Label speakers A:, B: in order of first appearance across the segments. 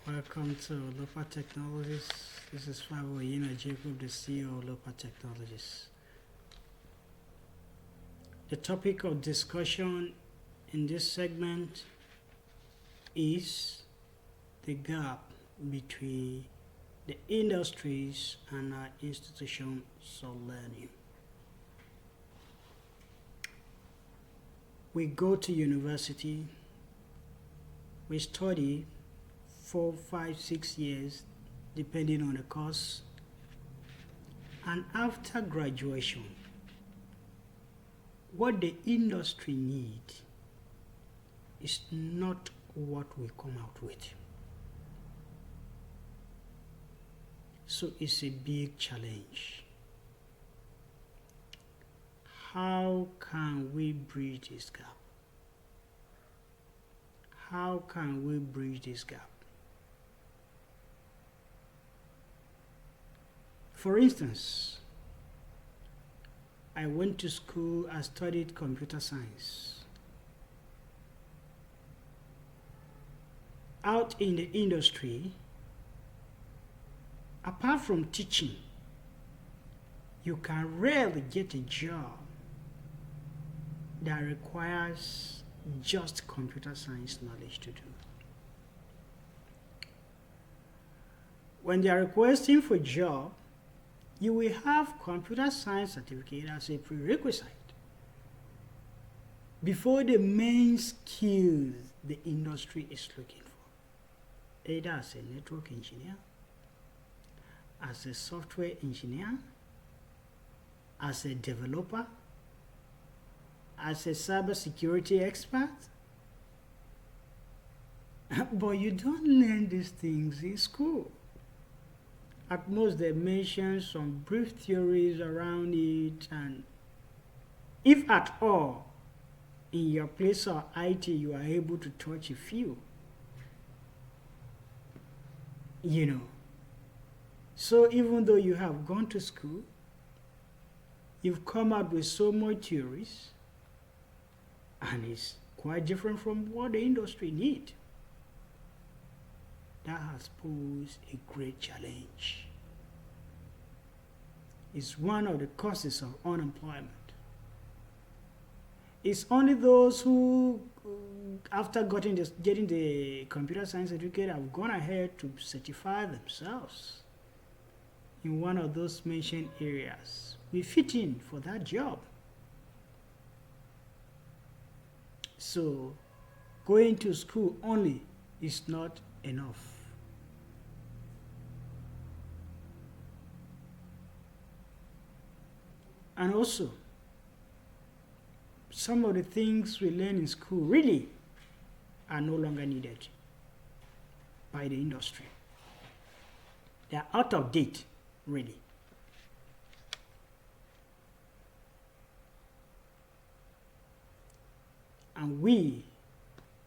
A: Welcome to Lopa Technologies. This is Fabo Yina Jacob, the CEO of Lopa Technologies. The topic of discussion in this segment is the gap between the industries and our institutions of learning. We go to university, we study 4, 5, 6 years, depending on the course. And after graduation, what the industry needs is not what we come out with. So it's a big challenge. How can we bridge this gap? How can we bridge this gap? For instance, I went to school, I studied computer science. Out in the industry, apart from teaching, you can rarely get a job that requires just computer science knowledge to do. When they are requesting for a job, you will have computer science certificate as a prerequisite before the main skills the industry is looking for, either as a network engineer, as a software engineer, as a developer, as a cybersecurity expert. But you don't learn these things in school. At most, they mention some brief theories around it, and if at all, in your place of IT, you are able to touch a few. So even though you have gone to school, you've come out with so much theories, and it's quite different from what the industry needs. That has posed a great challenge. It's one of the causes of unemployment. It's only those who, after getting the computer science certificate, have gone ahead to certify themselves in one of those mentioned areas. We fit in for that job. So, going to school only is not enough. And also, some of the things we learn in school really are no longer needed by the industry. They are out of date, really. And we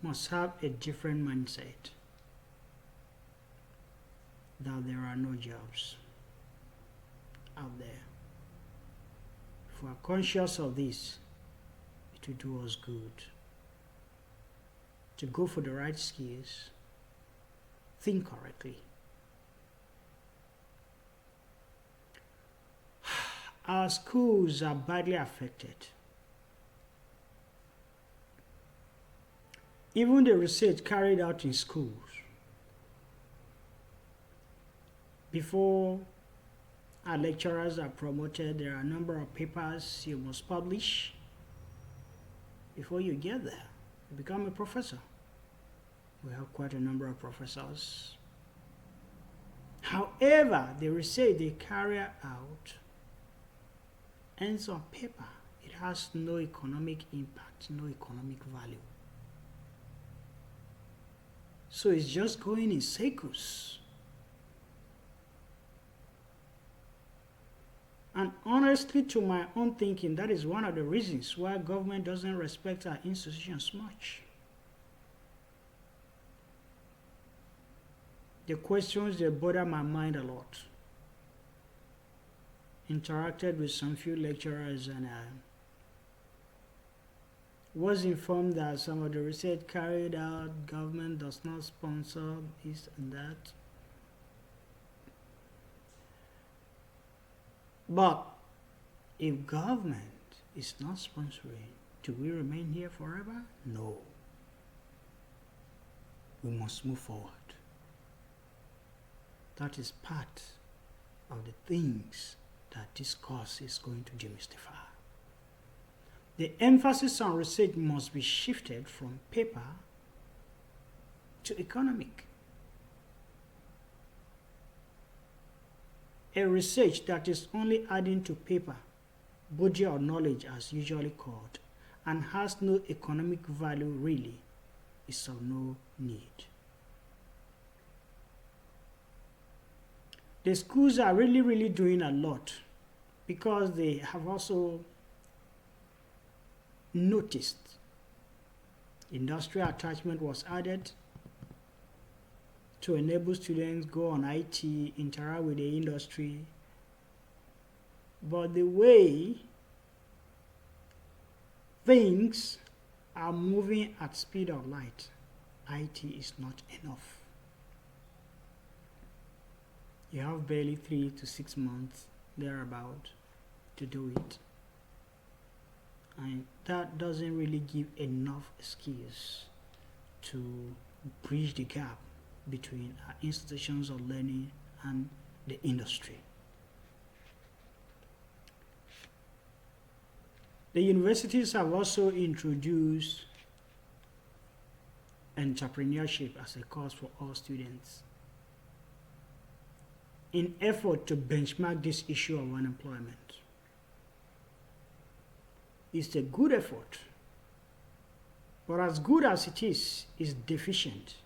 A: must have a different mindset that there are no jobs out there. If we are conscious of this, it will do us good to go for the right skills, think correctly. Our schools are badly affected. Even the research carried out in schools before our lecturers are promoted, there are a number of papers you must publish before you get there. You become a professor. We have quite a number of professors. However, the research they carry out ends on paper. It has no economic impact, no economic value. So it's just going in circles. And honestly, to my own thinking, that is one of the reasons why government doesn't respect our institutions much. The questions, they bother my mind a lot. Interacted with some few lecturers, and was informed that some of the research carried out, government does not sponsor this and that. But if government is not sponsoring, do we remain here forever? No. We must move forward. That is part of the things that this course is going to demystify. The emphasis on research must be shifted from paper to economic. A research that is only adding to paper, body or knowledge as usually called, and has no economic value really, is of no need. The schools are really doing a lot because they have also noticed industrial attachment was added to enable students go on IT, interact with the industry. But the way things are moving at speed of light, IT is not enough. You have barely 3 to 6 months thereabout to do it. And that doesn't really give enough skills to bridge the gap between our institutions of learning and the industry. The universities have also introduced entrepreneurship as a course for all students in effort to benchmark this issue of unemployment. It's a good effort, but as good as it is deficient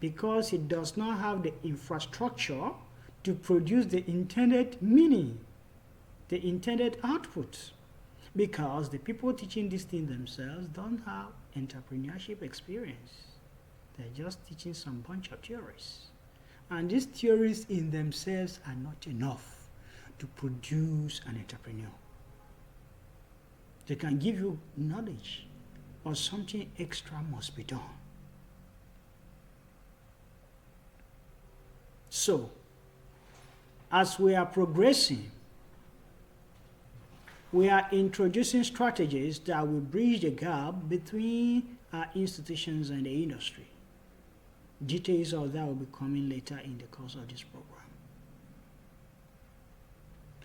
A: because it does not have the infrastructure to produce the intended meaning, the intended output, because the people teaching this thing themselves don't have entrepreneurship experience. They're just teaching some bunch of theories. And these theories in themselves are not enough to produce an entrepreneur. They can give you knowledge, but something extra must be done. So, as we are progressing, we are introducing strategies that will bridge the gap between our institutions and the industry. Details of that will be coming later in the course of this program.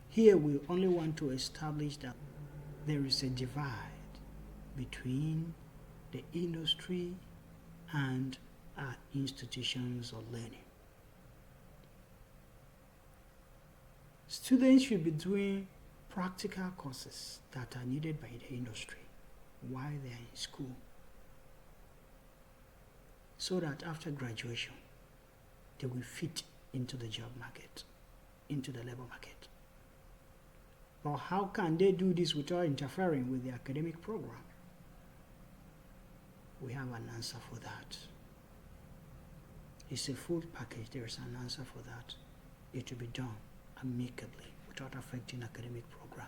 A: Here we only want to establish that there is a divide between the industry and our institutions of learning. Students should be doing practical courses that are needed by the industry while they are in school, so that after graduation, they will fit into the job market, into the labor market. But how can they do this without interfering with the academic program? We have an answer for that. It's a full package. There is an answer for that. It will be done amicably without affecting academic program.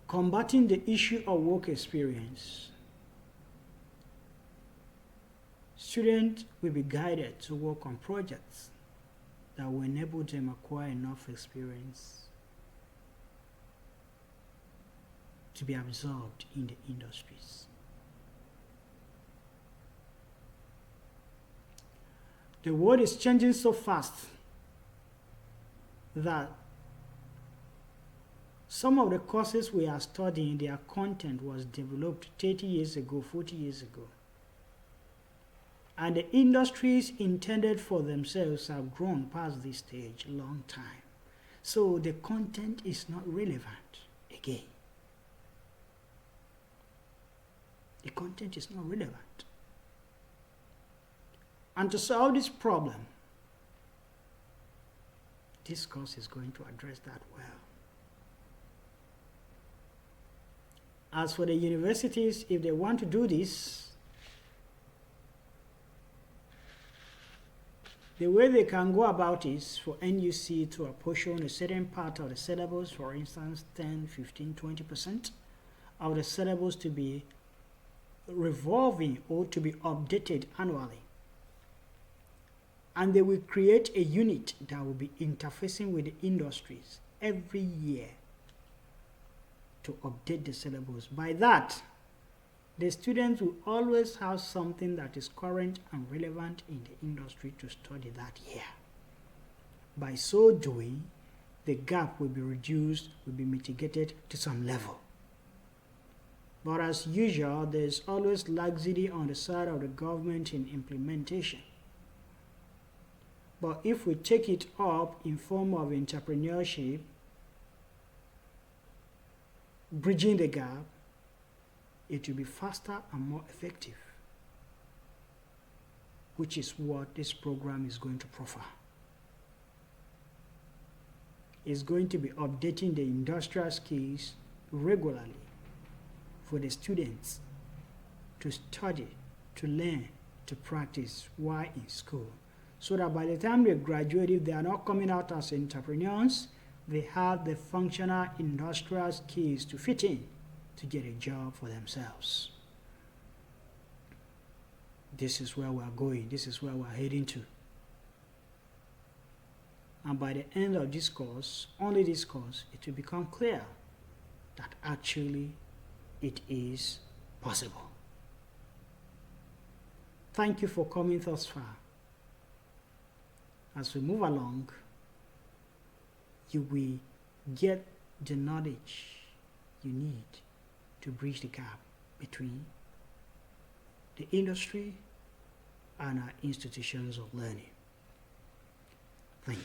A: Combating the issue of work experience. Students will be guided to work on projects that will enable them acquire enough experience to be absorbed in the industries. The world is changing so fast that some of the courses we are studying, their content was developed 30 years ago, 40 years ago. And the industries intended for themselves have grown past this stage a long time. So the content is not relevant again. The content is not relevant. And to solve this problem, this course is going to address that well. As for the universities, if they want to do this, The way they can go about is for NUC to apportion a certain part of the syllabus, for instance 10, 15, 20% of the syllabus to be revolving or to be updated annually. And they will create a unit that will be interfacing with the industries every year to update the syllabus. By that, the students will always have something that is current and relevant in the industry to study that year. By so doing, the gap will be reduced, will be mitigated to some level. But as usual, there's always laxity on the side of the government in implementation. But if we take it up in form of entrepreneurship, bridging the gap, it will be faster and more effective, which is what this program is going to proffer. It's going to be updating the industrial skills regularly for the students to study, to learn, to practice while in school, so that by the time they graduate, if they are not coming out as entrepreneurs, they have the functional industrial skills to fit in to get a job for themselves. This is where we are going. This is where we are heading to. And by the end of this course, only this course, it will become clear that actually it is possible. Thank you for coming thus far. As we move along, you will get the knowledge you need to bridge the gap between the industry and our institutions of learning. Thank you.